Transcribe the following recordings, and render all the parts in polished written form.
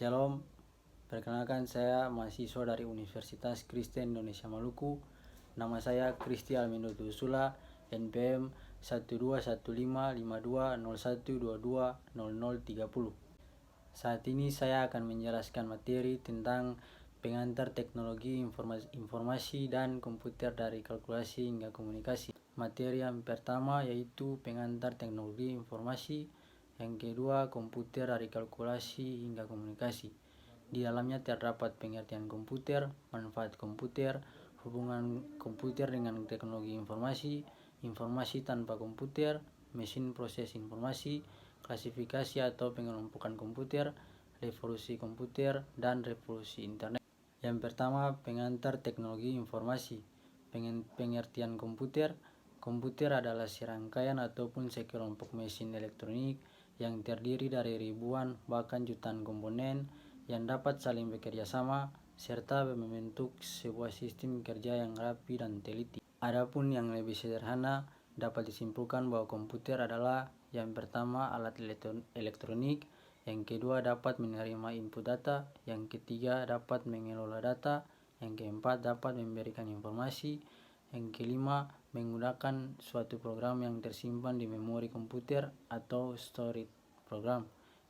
Shalom, perkenalkan saya mahasiswa dari Universitas Kristen Indonesia Maluku. Nama saya Kristi Almindo Tusula, NPM 12155201220030. Saat ini saya akan menjelaskan materi tentang pengantar teknologi informasi dan komputer dari kalkulasi hingga komunikasi. Materi yang pertama yaitu pengantar teknologi informasi, yang kedua komputer dari kalkulasi hingga komunikasi. Di dalamnya terdapat pengertian komputer, manfaat komputer, hubungan komputer dengan teknologi informasi, informasi tanpa komputer, mesin proses informasi, klasifikasi atau pengelompokan komputer, revolusi komputer, dan revolusi internet. Yang pertama, pengantar teknologi informasi. Pengertian komputer. Komputer adalah serangkaian ataupun sekelompok mesin elektronik yang terdiri dari ribuan bahkan jutaan komponen yang dapat saling bekerja sama serta membentuk sebuah sistem kerja yang rapi dan teliti. Adapun yang lebih sederhana, dapat disimpulkan bahwa komputer adalah yang pertama alat elektronik, yang kedua dapat menerima input data, yang ketiga dapat mengelola data, yang keempat dapat memberikan informasi, yang kelima menggunakan suatu program yang tersimpan di memori komputer atau storage program,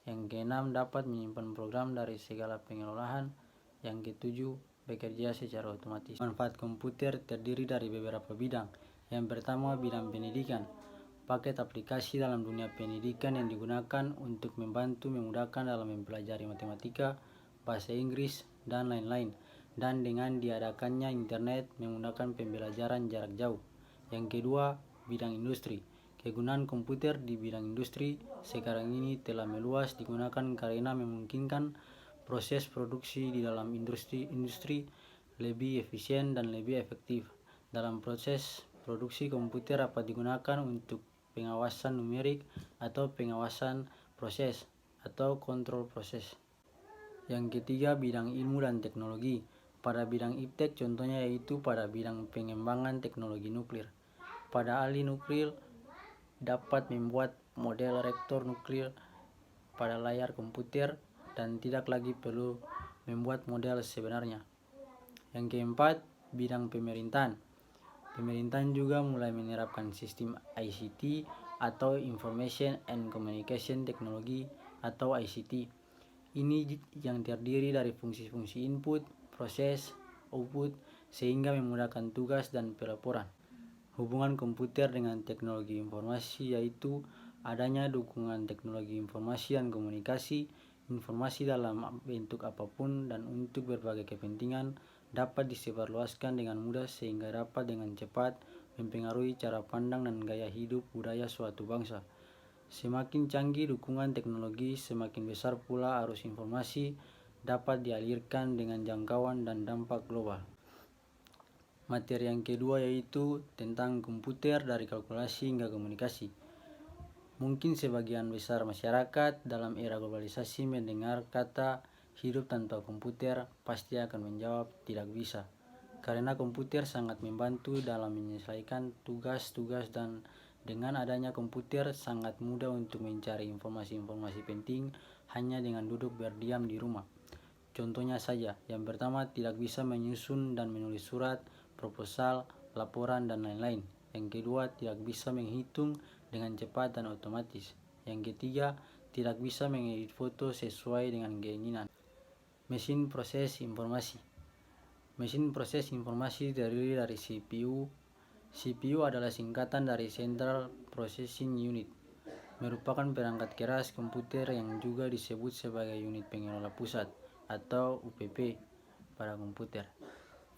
yang keenam dapat menyimpan program dari segala pengelolaan, yang ketujuh bekerja secara otomatis. Manfaat komputer terdiri dari beberapa bidang. Yang pertama, bidang pendidikan. Paket aplikasi dalam dunia pendidikan yang digunakan untuk membantu memudahkan dalam mempelajari matematika, bahasa Inggris, dan lain-lain. Dan dengan diadakannya internet memudahkan pembelajaran jarak jauh. Yang kedua, bidang industri. Kegunaan komputer di bidang industri sekarang ini telah meluas digunakan karena memungkinkan proses produksi di dalam industri lebih efisien dan lebih efektif. Dalam proses produksi, komputer dapat digunakan untuk pengawasan numerik atau pengawasan proses atau kontrol proses. Yang ketiga, bidang ilmu dan teknologi. Pada bidang iptek contohnya yaitu pada bidang pengembangan teknologi nuklir. Pada ahli nuklir dapat membuat model reaktor nuklir pada layar komputer dan tidak lagi perlu membuat model sebenarnya. Yang keempat, bidang pemerintahan. Pemerintahan juga mulai menerapkan sistem ICT atau Information and Communication Technology atau ICT. Ini yang terdiri dari fungsi-fungsi input, proses, output, sehingga memudahkan tugas dan pelaporan. Hubungan komputer dengan teknologi informasi yaitu adanya dukungan teknologi informasi dan komunikasi. Informasi dalam bentuk apapun dan untuk berbagai kepentingan dapat disebarluaskan dengan mudah sehingga dapat dengan cepat mempengaruhi cara pandang dan gaya hidup budaya suatu bangsa. Semakin canggih dukungan teknologi, semakin besar pula arus informasi dapat dialirkan dengan jangkauan dan dampak global. Materi yang kedua yaitu tentang komputer dari kalkulasi hingga komunikasi. Mungkin sebagian besar masyarakat dalam era globalisasi mendengar kata hidup tanpa komputer pasti akan menjawab tidak bisa. Karena komputer sangat membantu dalam menyelesaikan tugas-tugas dan dengan adanya komputer sangat mudah untuk mencari informasi-informasi penting hanya dengan duduk berdiam di rumah. Contohnya saja, yang pertama tidak bisa menyusun dan menulis surat, proposal, laporan, dan lain-lain. Yang kedua tidak bisa menghitung dengan cepat dan otomatis. Yang ketiga tidak bisa mengedit foto sesuai dengan keinginan. Mesin proses informasi. Mesin proses informasi terdiri dari CPU. CPU adalah singkatan dari Central Processing Unit. Merupakan perangkat keras komputer yang juga disebut sebagai unit pengelola pusat atau UPP pada komputer.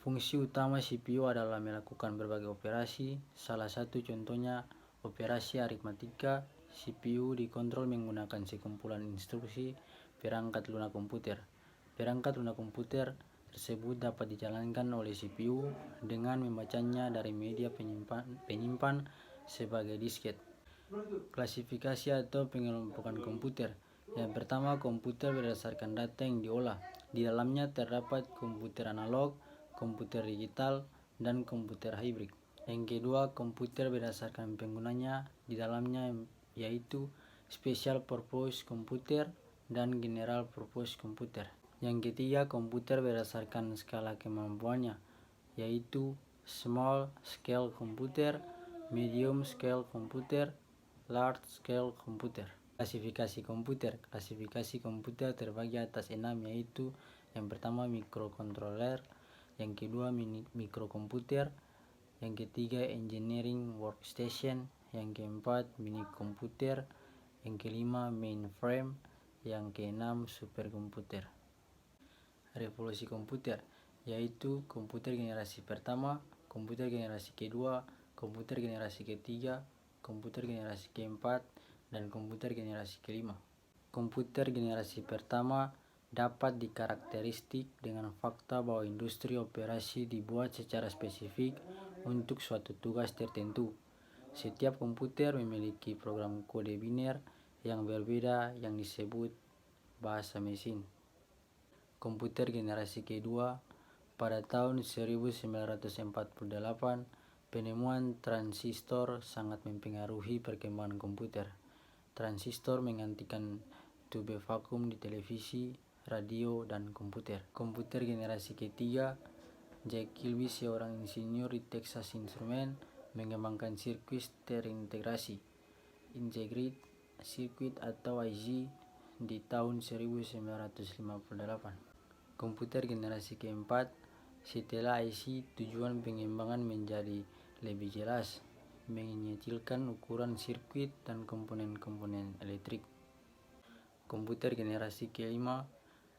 Fungsi utama CPU adalah melakukan berbagai operasi. Salah satu contohnya operasi aritmatika. CPU dikontrol menggunakan sekumpulan instruksi perangkat lunak komputer. Perangkat lunak komputer tersebut dapat dijalankan oleh CPU dengan membacanya dari media penyimpan sebagai disket. Klasifikasi atau pengelompokan komputer. Yang pertama, komputer berdasarkan data yang diolah. Di dalamnya terdapat komputer analog, komputer digital, dan komputer hybrid. Yang kedua, komputer berdasarkan penggunanya. Di dalamnya yaitu special purpose komputer dan general purpose komputer. Yang ketiga, komputer berdasarkan skala kemampuannya, yaitu small scale computer, medium scale computer, large scale computer. Klasifikasi komputer. Klasifikasi komputer terbagi atas 6, yaitu yang pertama microcontroller, yang kedua mikrokomputer, yang ketiga engineering workstation, yang keempat mini komputer, yang kelima mainframe, yang keenam superkomputer. Revolusi komputer, yaitu komputer generasi pertama, komputer generasi kedua, komputer generasi ketiga, komputer generasi keempat, dan komputer generasi kelima. Komputer generasi pertama dapat dikarakteristik dengan fakta bahwa industri operasi dibuat secara spesifik untuk suatu tugas tertentu. Setiap komputer memiliki program kode biner yang berbeda yang disebut bahasa mesin. Komputer generasi kedua, pada tahun 1948, penemuan transistor sangat mempengaruhi perkembangan komputer. Transistor menggantikan tube vakum di televisi, radio, dan komputer. Komputer generasi ketiga, Jack Kilby, seorang insinyur di Texas Instruments, mengembangkan sirkuit terintegrasi, integrated circuit atau IC, di tahun 1958. Komputer generasi keempat, setelah IC, tujuan pengembangan menjadi lebih jelas, mengecilkan ukuran sirkuit dan komponen-komponen elektrik. Komputer generasi kelima,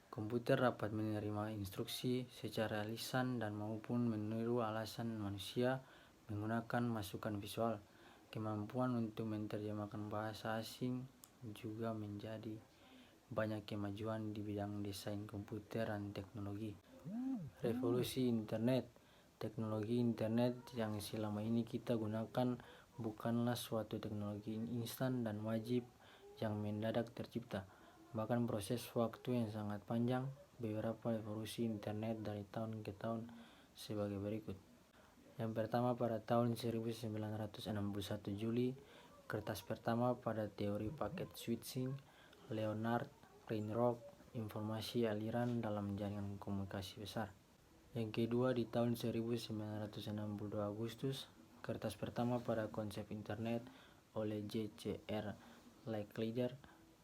komputer dapat menerima instruksi secara lisan dan maupun meniru alasan manusia menggunakan masukan visual. Kemampuan untuk menerjemahkan bahasa asing juga menjadi banyak kemajuan di bidang desain komputer dan teknologi. Revolusi internet. Teknologi internet yang selama ini kita gunakan bukanlah suatu teknologi instan dan wajib yang mendadak tercipta. Bahkan proses waktu yang sangat panjang. Beberapa revolusi internet dari tahun ke tahun sebagai berikut. Yang pertama, pada tahun 1961 Juli, kertas pertama pada teori paket switching, Leonard Kleinrock, informasi aliran dalam jaringan komunikasi besar. Yang kedua, di tahun 1962 Agustus, kertas pertama pada konsep internet oleh J.C.R. Licklider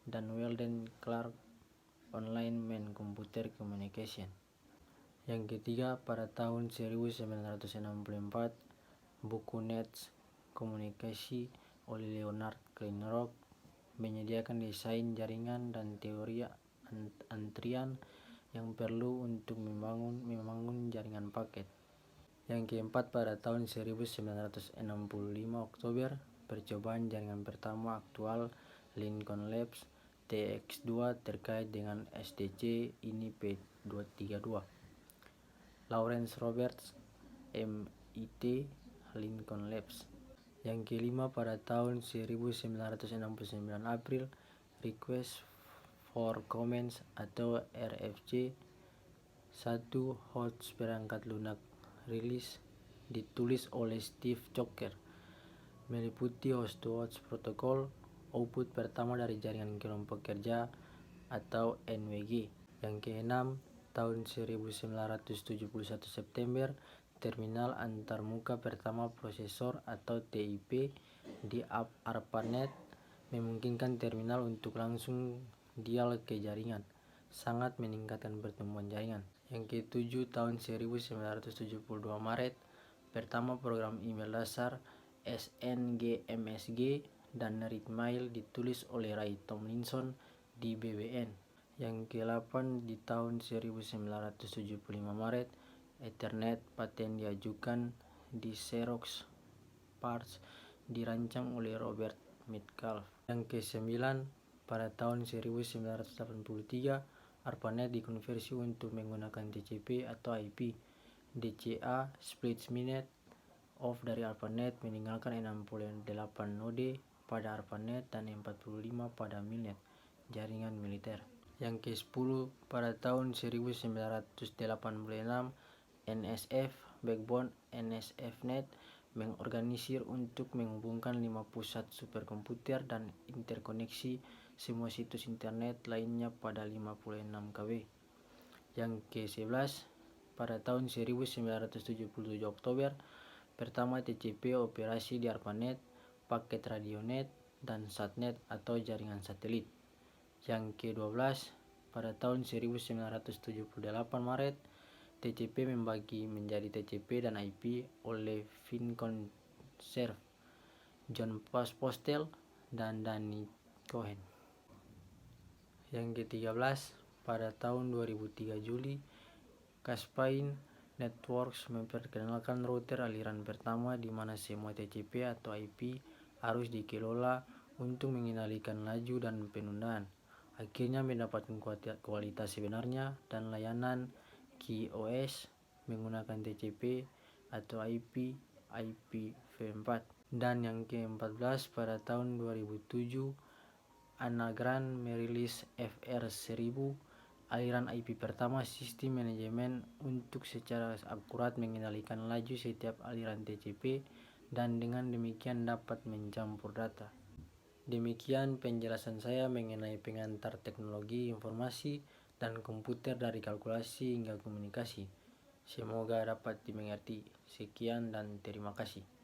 dan Weldon Clark, Online Main Computer Communication. Yang ketiga, pada tahun 1964, buku Nets Komunikasi oleh Leonard Kleinrock menyediakan desain jaringan dan teori antrian yang perlu untuk membangun jaringan paket. Yang keempat, pada tahun 1965 Oktober, percobaan jaringan pertama aktual Lincoln Labs TX2 terkait dengan STC ini P232. Lawrence Roberts, MIT, Lincoln Labs. Yang kelima, pada tahun 1969 April, Request for Comments atau RFC 1 host perangkat lunak rilis ditulis oleh Steve Cocker, meliputi host-to-host protokol, output pertama dari jaringan kelompok kerja atau NWG. Yang keenam, tahun 1971 September, terminal antarmuka pertama prosesor atau TIP di ARPANET memungkinkan terminal untuk langsung dial ke jaringan, sangat meningkatkan pertumbuhan jaringan. Yang ketujuh, tahun 1972 Maret, pertama program email dasar SNGMSG dan Readmail ditulis oleh Ray Tomlinson di BBN. Yang ke-8, di tahun 1975 Maret, Ethernet paten diajukan di Xerox PARC dirancang oleh Robert Metcalfe. Yang ke-9, pada tahun 1983, ARPANET dikonversi untuk menggunakan TCP atau IP. DCA split minute off dari ARPANET meninggalkan 68 node pada ARPANET dan 45 pada MILNET, jaringan militer. Yang ke-10, pada tahun 1986, NSF Backbone NSFNet mengorganisir untuk menghubungkan 5 pusat superkomputer dan interkoneksi semua situs internet lainnya pada 56 KB. Yang ke-11, pada tahun 1977 Oktober, pertama TCP operasi di ARPANET, paket radionet, dan satnet atau jaringan satelit. Yang ke-12, pada tahun 1978 Maret, TCP membagi menjadi TCP dan IP oleh Finn Conserve, John Postel, dan Danny Cohen. Yang ke-13, pada tahun 2003 Juli, Caspain Networks memperkenalkan router aliran pertama di mana semua TCP atau IP harus dikelola untuk mengendalikan laju dan penundaan. Akhirnya mendapatkan kualitas sebenarnya dan layanan QoS menggunakan TCP atau IP IPv4. Dan yang ke-14, pada tahun 2007 Anagram merilis FR1000, aliran IP pertama sistem manajemen untuk secara akurat mengendalikan laju setiap aliran TCP dan dengan demikian dapat mencampur data. Demikian penjelasan saya mengenai pengantar teknologi informasi dan komputer dari kalkulasi hingga komunikasi. Semoga dapat dimengerti. Sekian dan terima kasih.